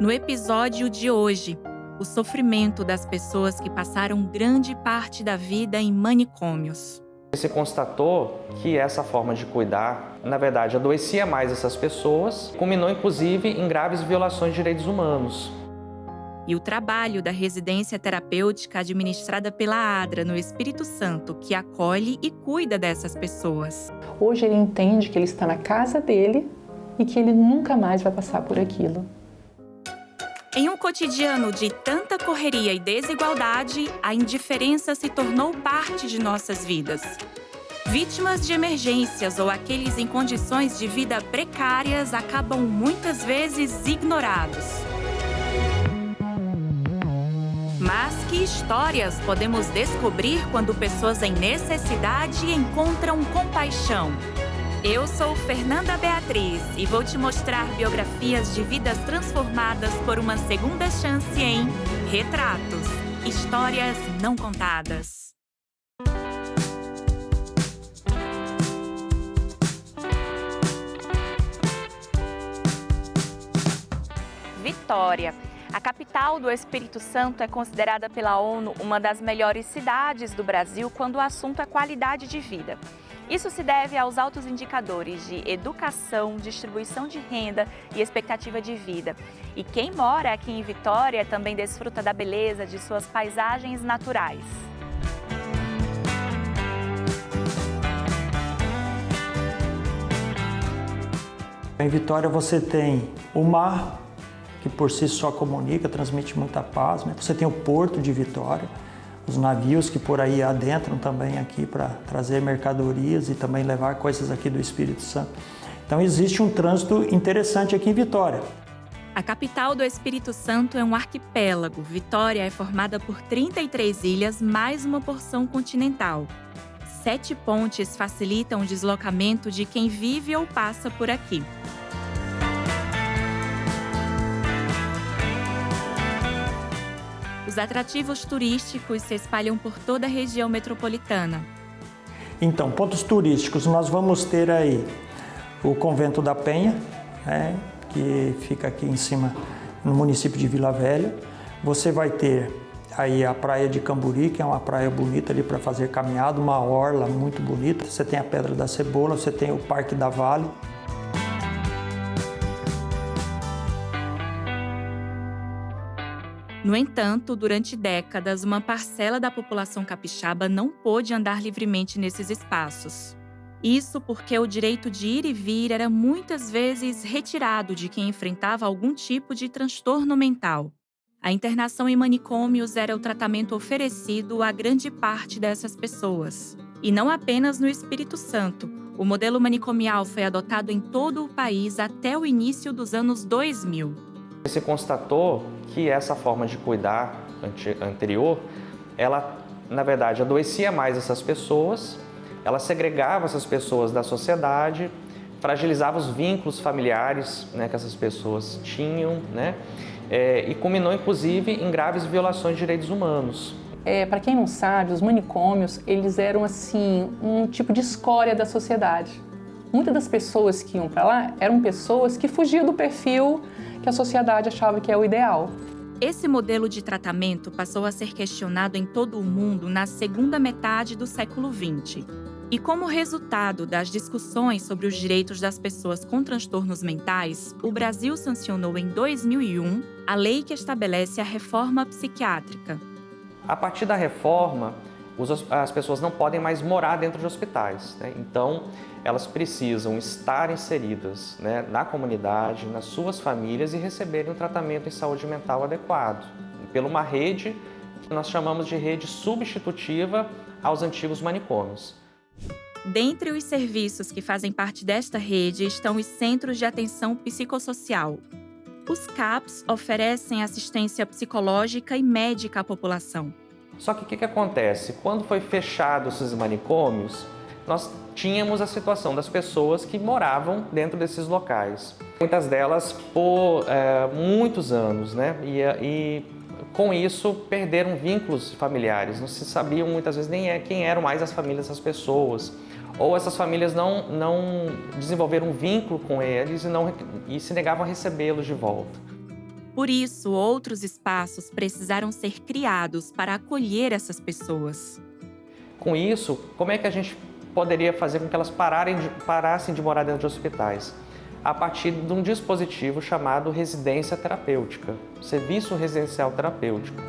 No episódio de hoje, o sofrimento das pessoas que passaram grande parte da vida em manicômios. Se constatou que essa forma de cuidar, na verdade, adoecia mais essas pessoas, culminou inclusive em graves violações de direitos humanos. E o trabalho da residência terapêutica administrada pela ADRA no Espírito Santo, que acolhe e cuida dessas pessoas. Hoje ele entende que ele está na casa dele e que ele nunca mais vai passar por aquilo. Em um cotidiano de tanta correria e desigualdade, a indiferença se tornou parte de nossas vidas. Vítimas de emergências ou aqueles em condições de vida precárias acabam muitas vezes ignorados. Mas que histórias podemos descobrir quando pessoas em necessidade encontram compaixão? Eu sou Fernanda Beatriz e vou te mostrar biografias de vidas transformadas por uma segunda chance em Retratos, Histórias Não Contadas. Vitória. A capital do Espírito Santo é considerada pela ONU uma das melhores cidades do Brasil quando o assunto é qualidade de vida. Isso se deve aos altos indicadores de educação, distribuição de renda e expectativa de vida. E quem mora aqui em Vitória também desfruta da beleza de suas paisagens naturais. Em Vitória você tem o mar, que por si só comunica, transmite muita paz, né? Você tem o porto de Vitória, os navios que por aí adentram também aqui para trazer mercadorias e também levar coisas aqui do Espírito Santo. Então existe um trânsito interessante aqui em Vitória. A capital do Espírito Santo é um arquipélago. Vitória é formada por 33 ilhas mais uma porção continental. 7 pontes facilitam o deslocamento de quem vive ou passa por aqui. Os atrativos turísticos se espalham por toda a região metropolitana. Então, pontos turísticos, nós vamos ter aí o Convento da Penha, que fica aqui em cima, no município de Vila Velha. Você vai ter aí a Praia de Camburi, que é uma praia bonita ali para fazer caminhada, uma orla muito bonita. Você tem a Pedra da Cebola, você tem o Parque da Vale. No entanto, durante décadas, uma parcela da população capixaba não pôde andar livremente nesses espaços. Isso porque o direito de ir e vir era muitas vezes retirado de quem enfrentava algum tipo de transtorno mental. A internação em manicômios era o tratamento oferecido a grande parte dessas pessoas. E não apenas no Espírito Santo. O modelo manicomial foi adotado em todo o país até o início dos anos 2000. Se constatou que essa forma de cuidar anterior, ela, na verdade, adoecia mais essas pessoas, ela segregava essas pessoas da sociedade, fragilizava os vínculos familiares, que essas pessoas tinham, e culminou, inclusive, em graves violações de direitos humanos. Para quem não sabe, os manicômios, eles eram assim, um tipo de escória da sociedade. Muitas das pessoas que iam para lá eram pessoas que fugiam do perfil que a sociedade achava que é o ideal. Esse modelo de tratamento passou a ser questionado em todo o mundo na segunda metade do século XX. E como resultado das discussões sobre os direitos das pessoas com transtornos mentais, o Brasil sancionou em 2001 a lei que estabelece a reforma psiquiátrica. A partir da reforma, as pessoas não podem mais morar dentro de hospitais, Então, elas precisam estar inseridas, na comunidade, nas suas famílias e receberem um tratamento em saúde mental adequado, por uma rede que nós chamamos de rede substitutiva aos antigos manicômios. Dentre os serviços que fazem parte desta rede estão os Centros de Atenção Psicossocial. Os CAPs oferecem assistência psicológica e médica à população. Só que o que acontece? Quando foi fechado esses manicômios, nós tínhamos a situação das pessoas que moravam dentro desses locais. Muitas delas por muitos anos, E com isso perderam vínculos familiares. Não se sabiam muitas vezes nem quem eram mais as famílias dessas pessoas. Ou essas famílias não desenvolveram um vínculo com eles e se negavam a recebê-los de volta. Por isso, outros espaços precisaram ser criados para acolher essas pessoas. Com isso, como é que a gente poderia fazer com que elas parassem de morar dentro de hospitais? A partir de um dispositivo chamado residência terapêutica, serviço residencial terapêutico.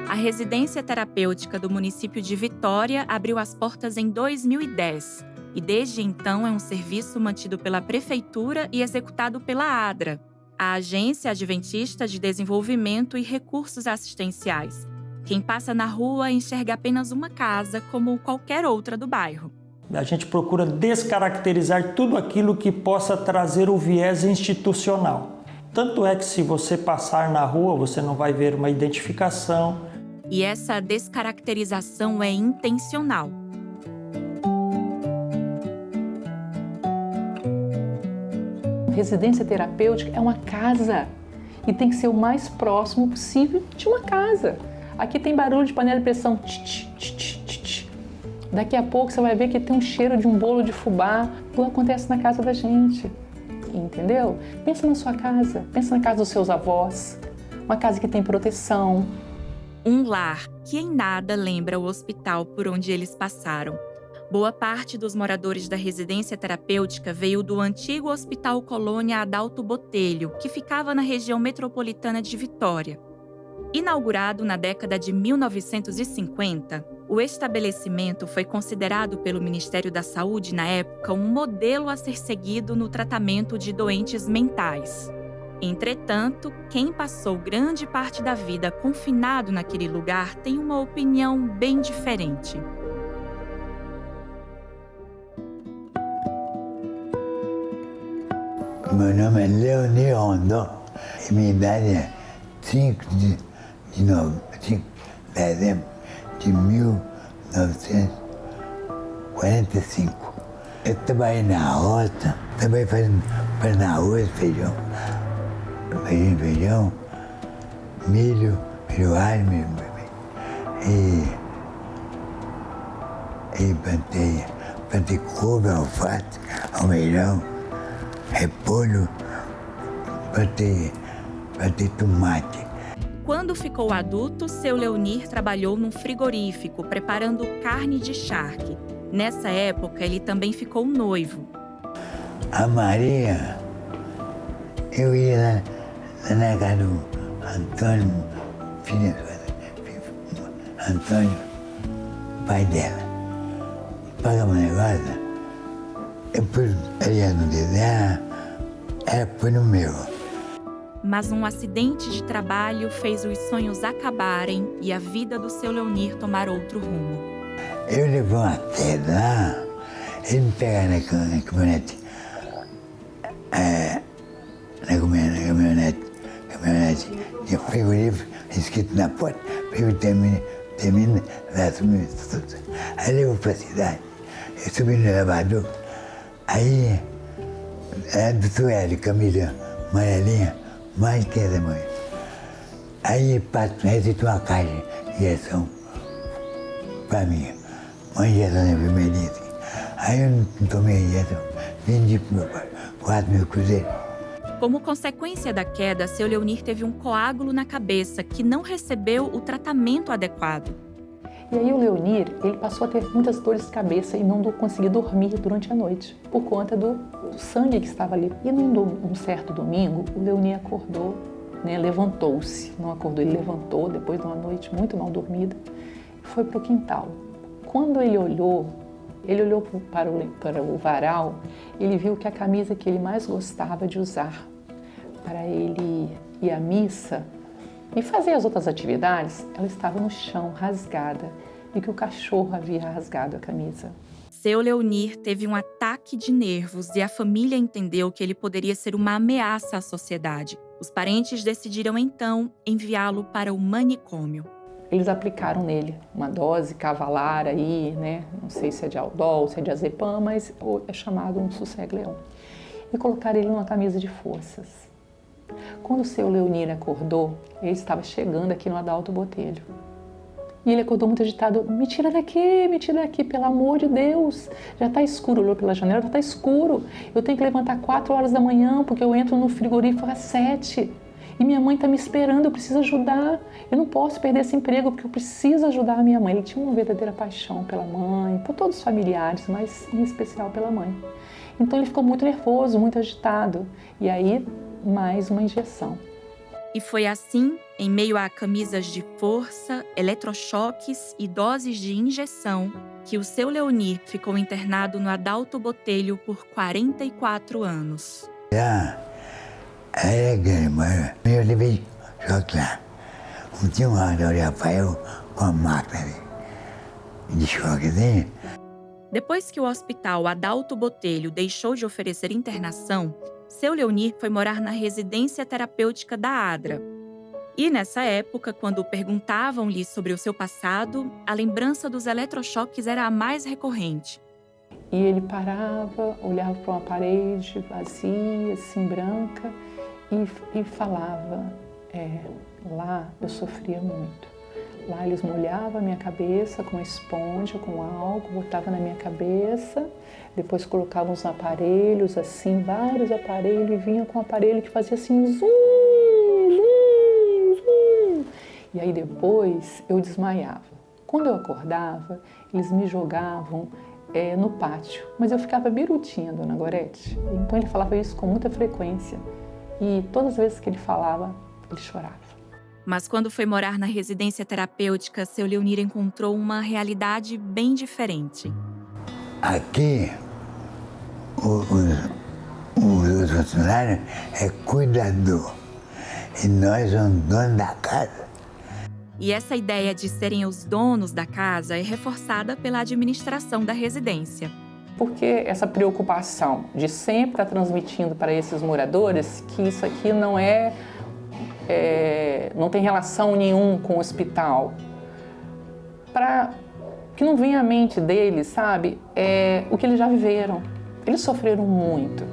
A residência terapêutica do município de Vitória abriu as portas em 2010 e desde então é um serviço mantido pela Prefeitura e executado pela ADRA, a Agência Adventista de Desenvolvimento e Recursos Assistenciais. Quem passa na rua enxerga apenas uma casa como qualquer outra do bairro. A gente procura descaracterizar tudo aquilo que possa trazer o viés institucional. Tanto é que se você passar na rua, você não vai ver uma identificação. E essa descaracterização é intencional. Residência terapêutica é uma casa e tem que ser o mais próximo possível de uma casa. Aqui tem barulho de panela de pressão. Daqui a pouco você vai ver que tem um cheiro de um bolo de fubá. Tudo acontece na casa da gente, entendeu? Pensa na sua casa, pensa na casa dos seus avós, uma casa que tem proteção. Um lar que em nada lembra o hospital por onde eles passaram. Boa parte dos moradores da residência terapêutica veio do antigo Hospital Colônia Adalto Botelho, que ficava na região metropolitana de Vitória. Inaugurado na década de 1950, o estabelecimento foi considerado pelo Ministério da Saúde, na época, um modelo a ser seguido no tratamento de doentes mentais. Entretanto, quem passou grande parte da vida confinado naquele lugar tem uma opinião bem diferente. Meu nome é Leonir Rondon e minha idade é 5 de dezembro de 1945. Eu trabalhei na roça, também fazendo arroz, feijão, milho alho, e plantei couve, alface, almeirão, repolho, plantei tomate. Quando ficou adulto, seu Leonir trabalhou num frigorífico, preparando carne de charque. Nessa época, ele também ficou noivo. A Maria, eu ia lá na casa do Antônio, Antônio, pai dela. Pagava um negócio, depois ele ia no desenho, ela foi no meu. Mas um acidente de trabalho fez os sonhos acabarem e a vida do seu Leonir tomar outro rumo. Eu levei uma pedra lá, ele me pegava na caminhonete, tinha frigorífico escrito na porta, termina, aí levou para a cidade, eu subi no elevador, aí era do Sueli, camisa amarelinha, mais que essa mãe. Aí receitou uma caixa de injeção para mim, uma injeção de enfermeirice. Aí eu não tomei a injeção, vendi para o meu pai, 4.000 cruzeiros. Como consequência da queda, seu Leonir teve um coágulo na cabeça que não recebeu o tratamento adequado. E aí o Leonir, ele passou a ter muitas dores de cabeça e não conseguia dormir durante a noite, por conta do sangue que estava ali. E num certo domingo, o Leonir acordou, levantou-se. Não acordou, ele levantou depois de uma noite muito mal dormida e foi para o quintal. Quando ele olhou para o varal, ele viu que a camisa que ele mais gostava de usar para ele ir à missa e fazer as outras atividades, ela estava no chão, rasgada, e que o cachorro havia rasgado a camisa. Seu Leonir teve um ataque de nervos e a família entendeu que ele poderia ser uma ameaça à sociedade. Os parentes decidiram, então, enviá-lo para o manicômio. Eles aplicaram nele uma dose cavalar aí, não sei se é de Aldol, se é de Azepam, mas é chamado um sossego-leão. E colocaram ele numa camisa de forças. Quando o seu Leonir acordou, ele estava chegando aqui no Adalto Botelho. E ele acordou muito agitado, me tira daqui, pelo amor de Deus. Já está escuro, olhou pela janela, já está escuro. Eu tenho que levantar 4 horas da manhã, porque eu entro no frigorífico às 7. E minha mãe está me esperando, eu preciso ajudar. Eu não posso perder esse emprego, porque eu preciso ajudar a minha mãe. Ele tinha uma verdadeira paixão pela mãe, por todos os familiares, mas em especial pela mãe. Então ele ficou muito nervoso, muito agitado. E aí, mais uma injeção. E foi assim, em meio a camisas de força, eletrochoques e doses de injeção, que o seu Leonir ficou internado no Adalto Botelho por 44 anos. Aí eu levei choque lá. Tinha um Dr. Rafael com a máquina de choque dele. Depois que o hospital Adalto Botelho deixou de oferecer internação, seu Leonir foi morar na residência terapêutica da ADRA. E nessa época, quando perguntavam-lhe sobre o seu passado, a lembrança dos eletrochoques era a mais recorrente. E ele parava, olhava para uma parede vazia, assim, branca, e falava, lá eu sofria muito. Lá eles molhavam a minha cabeça com esponja, com álcool, botavam na minha cabeça, depois colocavam uns aparelhos, assim, vários aparelhos, e vinha com um aparelho que fazia assim, zum, zum, zum. E aí depois eu desmaiava. Quando eu acordava, eles me jogavam no pátio, mas eu ficava birutinha, dona Gorete. Então ele falava isso com muita frequência. E todas as vezes que ele falava, ele chorava. Mas quando foi morar na residência terapêutica, seu Leonir encontrou uma realidade bem diferente. Aqui, os funcionários é cuidador e nós somos donos da casa. E essa ideia de serem os donos da casa é reforçada pela administração da residência. Porque essa preocupação de sempre estar transmitindo para esses moradores que isso aqui não não tem relação nenhum com o hospital. Para que não venha à mente deles, sabe, o que eles já viveram. Eles sofreram muito.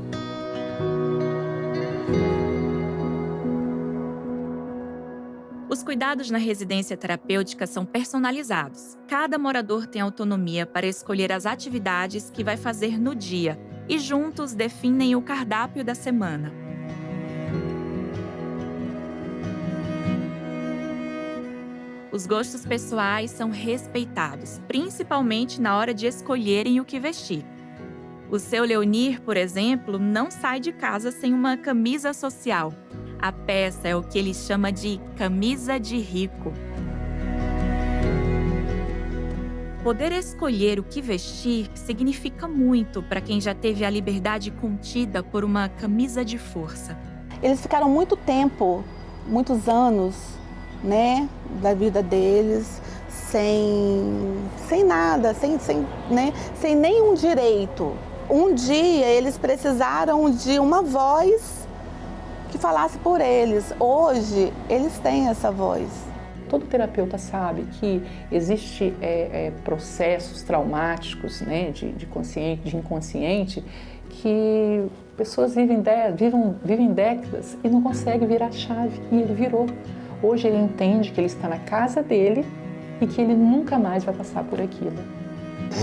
Os cuidados na residência terapêutica são personalizados. Cada morador tem autonomia para escolher as atividades que vai fazer no dia e juntos definem o cardápio da semana. Os gostos pessoais são respeitados, principalmente na hora de escolherem o que vestir. O seu Leonir, por exemplo, não sai de casa sem uma camisa social. A peça é o que ele chama de camisa de rico. Poder escolher o que vestir significa muito para quem já teve a liberdade contida por uma camisa de força. Eles ficaram muito tempo, muitos anos, né, da vida deles, sem nada, sem nenhum direito. Um dia eles precisaram de uma voz que falasse por eles. Hoje eles têm essa voz. Todo terapeuta sabe que existe processos traumáticos, né, de consciente, de inconsciente, que pessoas vivem décadas e não conseguem virar a chave. E ele virou. Hoje ele entende que ele está na casa dele e que ele nunca mais vai passar por aquilo.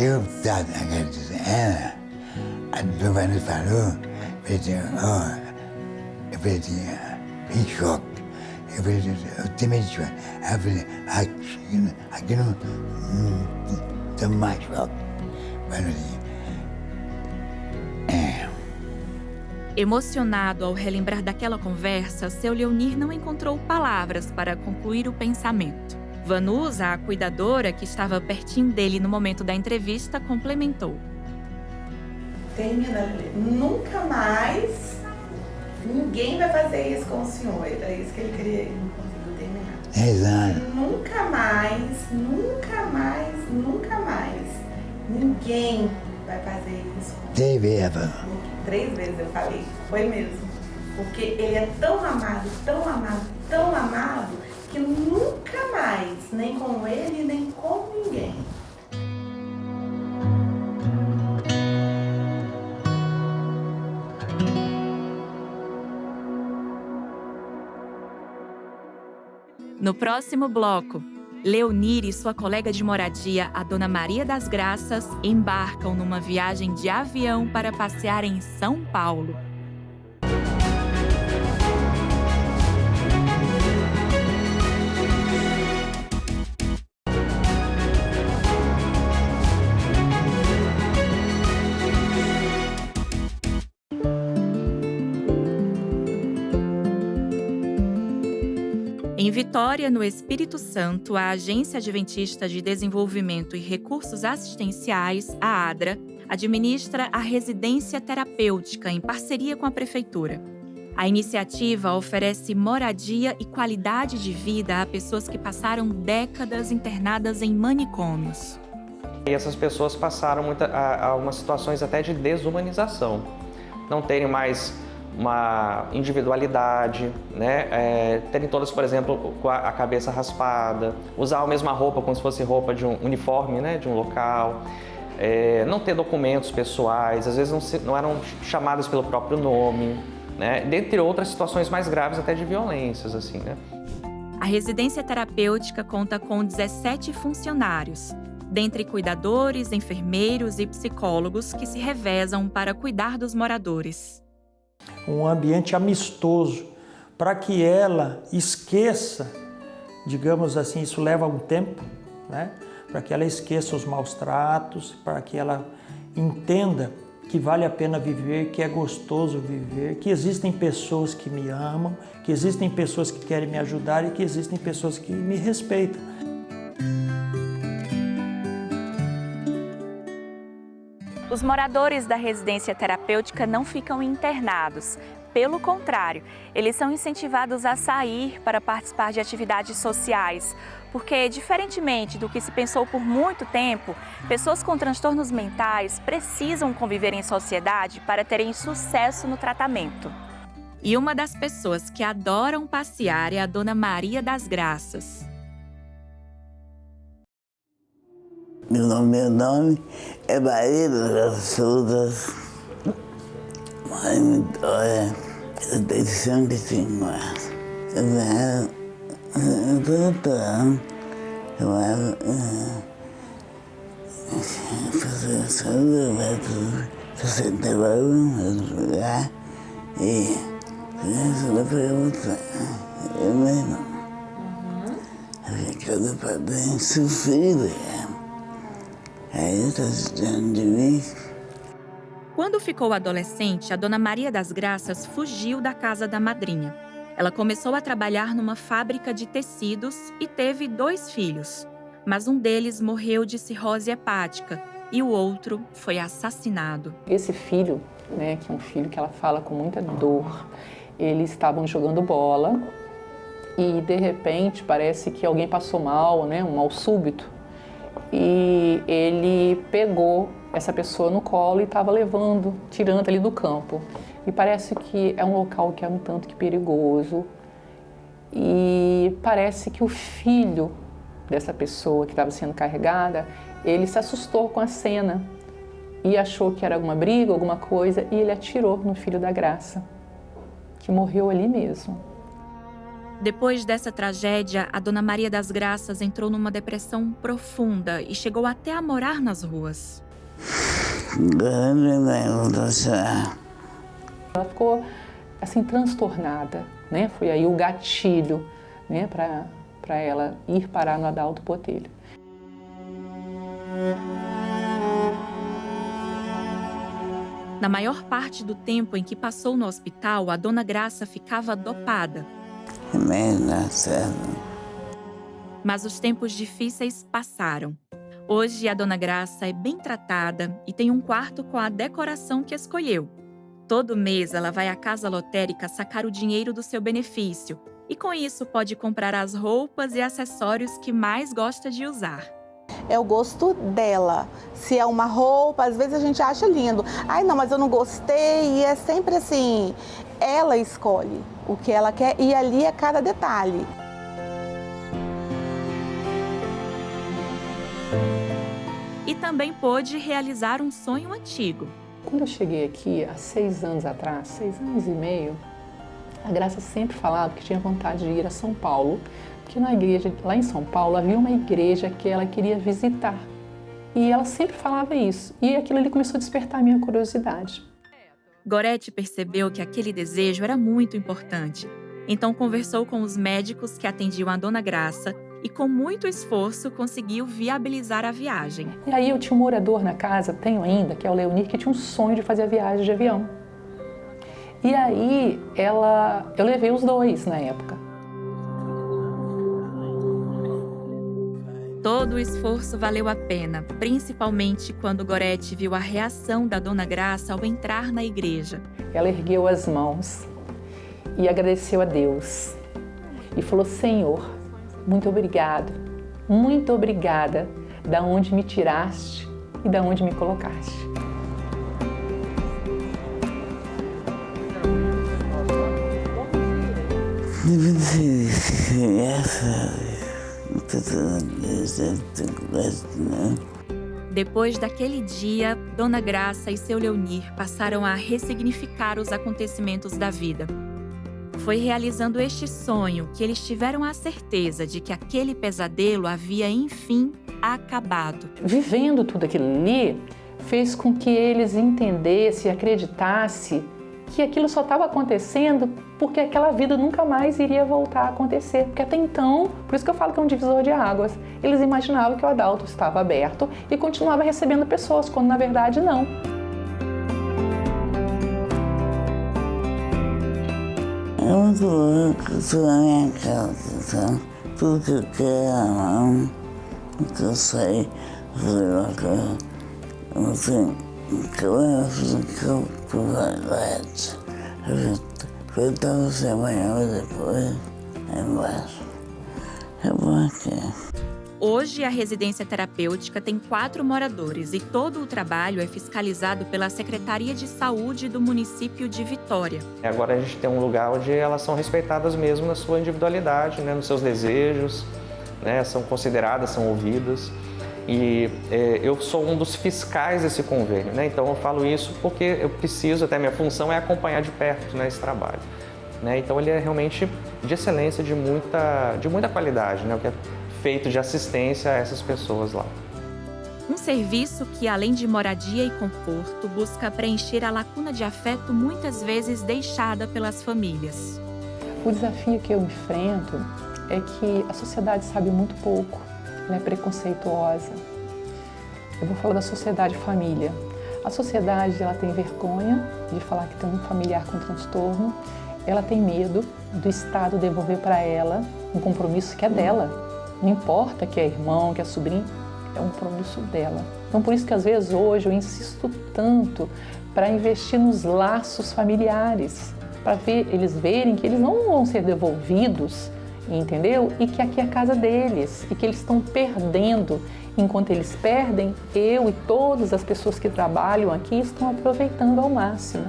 Eu estava na casa dela, a Giovanna falou, eu falei, em choque. Eu falei, eu tenho medo de choque. Aí eu falei, aqui não tem mais choque. Emocionado ao relembrar daquela conversa, seu Leonir não encontrou palavras para concluir o pensamento. Vanusa, a cuidadora que estava pertinho dele no momento da entrevista, complementou. Termina, nunca mais ninguém vai fazer isso com o senhor. Era isso que ele queria, ele não conseguiu terminar. Exato. Nunca mais ninguém vai fazer isso. Teve, Eva. 3 vezes eu falei, foi mesmo. Porque ele é tão amado, que nunca mais, nem com ele, nem com ninguém. No próximo bloco, Leonir e sua colega de moradia, a Dona Maria das Graças, embarcam numa viagem de avião para passear em São Paulo. Em Vitória, no Espírito Santo, a Agência Adventista de Desenvolvimento e Recursos Assistenciais, a ADRA, administra a residência terapêutica em parceria com a Prefeitura. A iniciativa oferece moradia e qualidade de vida a pessoas que passaram décadas internadas em manicômios. E essas pessoas passaram a algumas situações até de desumanização. Não terem mais uma individualidade, né? Terem todas, por exemplo, com a cabeça raspada, usar a mesma roupa como se fosse roupa de um uniforme, né? De um local, não ter documentos pessoais, às vezes não eram chamadas pelo próprio nome, né? Dentre outras situações mais graves até de violências, assim, né? A residência terapêutica conta com 17 funcionários, dentre cuidadores, enfermeiros e psicólogos que se revezam para cuidar dos moradores. Um ambiente amistoso, para que ela esqueça, digamos assim, isso leva um tempo, né? Para que ela esqueça os maus tratos, para que ela entenda que vale a pena viver, que é gostoso viver, que existem pessoas que me amam, que existem pessoas que querem me ajudar e que existem pessoas que me respeitam. Os moradores da residência terapêutica não ficam internados. Pelo contrário, eles são incentivados a sair para participar de atividades sociais, porque, diferentemente do que se pensou por muito tempo, pessoas com transtornos mentais precisam conviver em sociedade para terem sucesso no tratamento. E uma das pessoas que adoram passear é a Dona Maria das Graças. Meu nome é Maria das Graças. Mãe de Vitória, eu tenho 55 anos. Eu fazer saúde, eu sentei lá no lugar e ela pergunta, eu mesmo. Cada padrinho sofrido. Aí eu estou precisando de mim. Quando ficou adolescente, a Dona Maria das Graças fugiu da casa da madrinha. Ela começou a trabalhar numa fábrica de tecidos e teve 2 filhos. Mas um deles morreu de cirrose hepática e o outro foi assassinado. Esse filho, né, que é um filho que ela fala com muita dor, eles estavam jogando bola e, de repente, parece que alguém passou mal, né, um mal súbito. E ele pegou essa pessoa no colo e estava levando, tirando ali do campo. E parece que é um local que é um tanto que perigoso. E parece que o filho dessa pessoa que estava sendo carregada, ele se assustou com a cena e achou que era alguma briga, alguma coisa, e ele atirou no filho da Graça, que morreu ali mesmo. Depois dessa tragédia, a Dona Maria das Graças entrou numa depressão profunda e chegou até a morar nas ruas. Ela ficou assim transtornada, né? Foi aí o gatilho, né, para ela ir parar no Adalto Botelho. Na maior parte do tempo em que passou no hospital, a Dona Graça ficava dopada. Mas os tempos difíceis passaram. Hoje, a Dona Graça é bem tratada e tem um quarto com a decoração que escolheu. Todo mês, ela vai à casa lotérica sacar o dinheiro do seu benefício e, com isso, pode comprar as roupas e acessórios que mais gosta de usar. É o gosto dela. Se é uma roupa, às vezes a gente acha lindo. Ai, não, mas eu não gostei. E é sempre assim, ela escolhe o que ela quer e ali é cada detalhe. E também pôde realizar um sonho antigo. Quando eu cheguei aqui, há 6 anos atrás, 6 anos e meio, a Graça sempre falava que tinha vontade de ir a São Paulo que na igreja, lá em São Paulo, havia uma igreja que ela queria visitar. E ela sempre falava isso. E aquilo ali começou a despertar a minha curiosidade. Gorete percebeu que aquele desejo era muito importante. Então conversou com os médicos que atendiam a Dona Graça e com muito esforço conseguiu viabilizar a viagem. E aí eu tinha um morador na casa, tenho ainda, que é o Leonir, que tinha um sonho de fazer a viagem de avião. E aí eu levei os dois na época. Todo o esforço valeu a pena, principalmente quando Gorete viu a reação da Dona Graça ao entrar na igreja. Ela ergueu as mãos e agradeceu a Deus. E falou: Senhor, muito obrigada da onde me tiraste e da onde me colocaste. Depois daquele dia, Dona Graça e seu Leonir passaram a ressignificar os acontecimentos da vida. Foi realizando este sonho que eles tiveram a certeza de que aquele pesadelo havia, enfim, acabado. Vivendo tudo aquilo ali, fez com que eles entendessem e acreditassem que aquilo só estava acontecendo porque aquela vida nunca mais iria voltar a acontecer. Porque até então, por isso que eu falo que é um divisor de águas, eles imaginavam que o Adalto estava aberto e continuava recebendo pessoas, quando na verdade não. É muito louco, estou na minha casa, tá? Tudo que eu quero é mão, que eu sei, não sei, que eu vai dar você amanhã ou depois, é embaixo. É bom aqui. Hoje, a residência terapêutica tem 4 moradores e todo o trabalho é fiscalizado pela Secretaria de Saúde do município de Vitória. Agora a gente tem um lugar onde elas são respeitadas mesmo na sua individualidade, né, nos seus desejos, né, são consideradas, são ouvidas. E eu sou um dos fiscais desse convênio, né? Então eu falo isso porque eu preciso, até minha função é acompanhar de perto, né, esse trabalho. Né? Então ele é realmente de excelência, de muita qualidade, né? O que é feito de assistência a essas pessoas lá. Um serviço que, além de moradia e conforto, busca preencher a lacuna de afeto muitas vezes deixada pelas famílias. O desafio que eu enfrento é que a sociedade sabe muito pouco, ela é preconceituosa. Eu vou falar da sociedade família. A sociedade ela tem vergonha de falar que tem um familiar com transtorno, ela tem medo do Estado devolver para ela um compromisso que é dela. Não importa que é irmão, que é sobrinho, é um compromisso dela. Então, por isso que às vezes hoje eu insisto tanto para investir nos laços familiares, para eles verem que eles não vão ser devolvidos, entendeu? E que aqui é a casa deles, e que eles estão perdendo. Enquanto eles perdem, eu e todas as pessoas que trabalham aqui estão aproveitando ao máximo.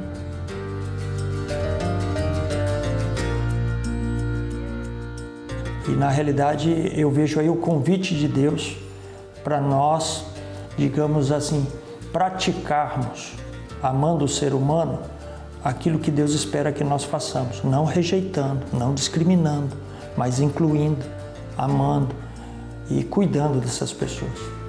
E na realidade eu vejo aí o convite de Deus para nós, digamos assim, praticarmos, amando o ser humano, aquilo que Deus espera que nós façamos, não rejeitando, não discriminando, mas incluindo, amando e cuidando dessas pessoas.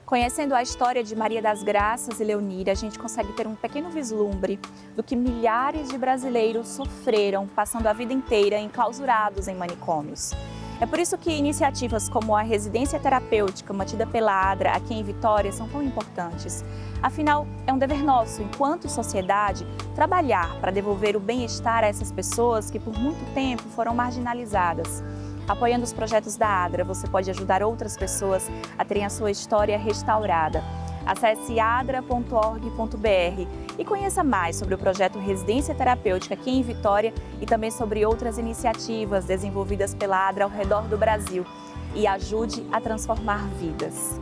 Conhecendo a história de Maria das Graças e Leonir, a gente consegue ter um pequeno vislumbre do que milhares de brasileiros sofreram passando a vida inteira enclausurados em manicômios. É por isso que iniciativas como a residência terapêutica mantida pela ADRA aqui em Vitória são tão importantes. Afinal, é um dever nosso, enquanto sociedade, trabalhar para devolver o bem-estar a essas pessoas que por muito tempo foram marginalizadas. Apoiando os projetos da ADRA, você pode ajudar outras pessoas a terem a sua história restaurada. Acesse adra.org.br e conheça mais sobre o projeto Residência Terapêutica aqui em Vitória e também sobre outras iniciativas desenvolvidas pela ADRA ao redor do Brasil. E ajude a transformar vidas.